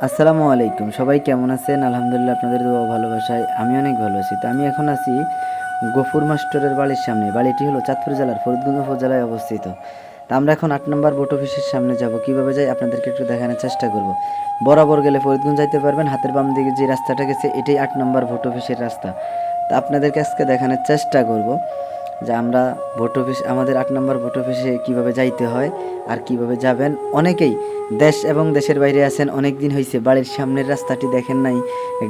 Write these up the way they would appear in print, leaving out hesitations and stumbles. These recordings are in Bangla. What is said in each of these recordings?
আসসালামু আলাইকুম, সবাই কেমন আছেন? আলহামদুলিল্লাহ, আপনাদের দোয়া ভালোবাসায় আমি অনেক ভালো আছি। তো আমি এখন আছি গফুর মাস্টারের বাড়ির সামনে। বাড়িটি হলো চাঁদপুর জেলার ফরিদগঞ্জ উপজেলায় অবস্থিত। তো আমরা এখন ৮ নম্বর ভোট অফিসের সামনে যাব। কিভাবে যাই আপনাদেরকে একটু দেখানোর চেষ্টা করব। বরাবর গেলে ফরিদগঞ্জ যাইতে পারবেন। হাতের বাম দিকে যে রাস্তাটা গেছে এটাই ৮ নম্বর ভোট অফিসের রাস্তা। তো আপনাদেরকে আজকে দেখানোর চেষ্টা করব যে আমরা ভোট অফিস, আমাদের ৮ নম্বর ভোট অফিসে কীভাবে যাইতে হয় আর কিভাবে যাবেন। অনেকেই দেশ এবং দেশের বাইরে আছেন, অনেক দিন হয়েছে বাড়ির সামনের রাস্তাটি দেখেন নাই।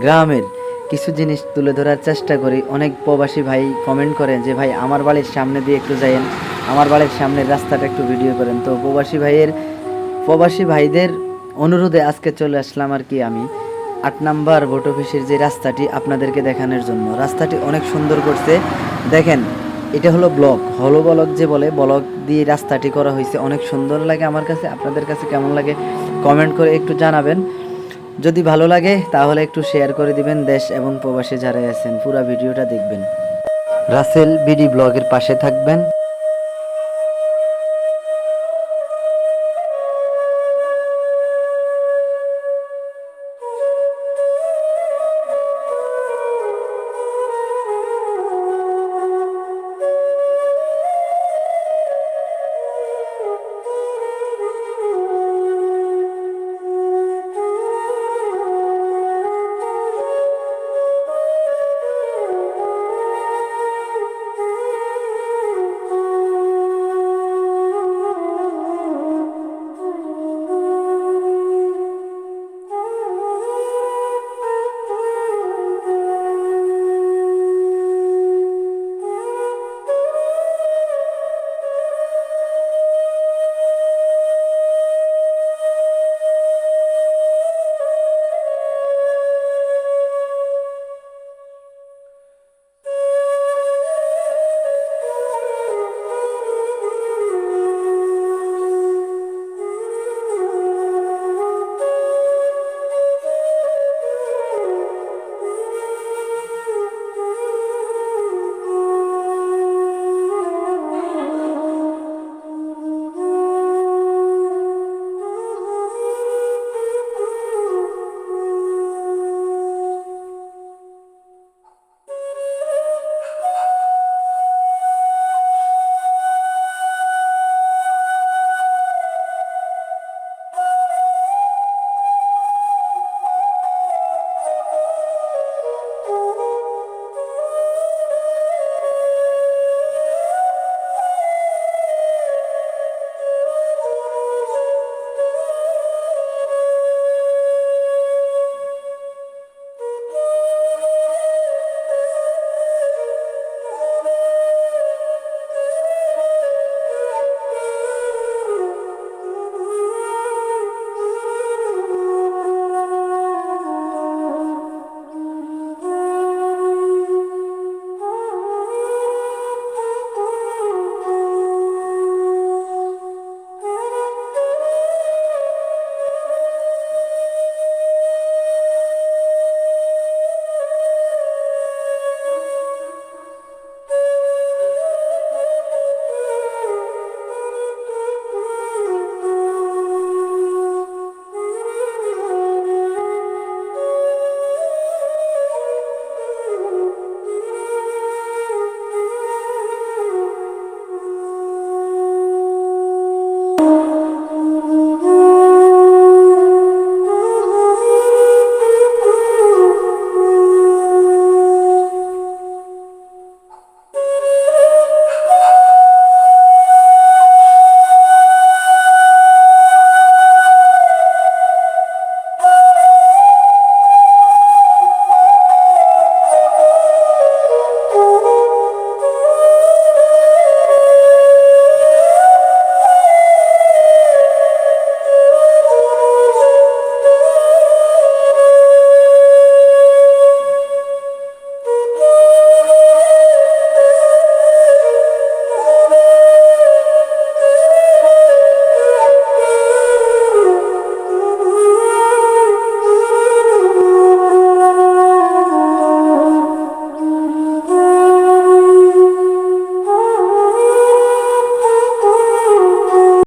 গ্রামের কিছু জিনিস তুলে ধরার চেষ্টা করি। অনেক প্রবাসী ভাই কমেন্ট করেন যে ভাই আমার বাড়ির সামনে দিয়ে একটু যাইয়েন, আমার বাড়ির সামনের রাস্তাটা একটু ভিডিও করেন। তো প্রবাসী ভাইদের অনুরোধে আজকে চলে আসলাম আর কি আমি ৮ নম্বর ভোট অফিসের যে রাস্তাটি আপনাদেরকে দেখানোর জন্য। রাস্তাটি অনেক সুন্দর করছে, দেখেন। এটা হলো ব্লক যে বলে, ব্লক দিয়ে রাস্তাটি করা হয়েছে। অনেক সুন্দর লাগে আমার কাছে। আপনাদের কাছে কেমন লাগে কমেন্ট করে একটু জানাবেন। যদি ভালো লাগে তাহলে একটু শেয়ার করে দিবেন। দেশ এবং প্রবাসী যারা আছেন পুরো ভিডিওটা দেখবেন। রাসেল বিডি ব্লগের পাশে থাকবেন।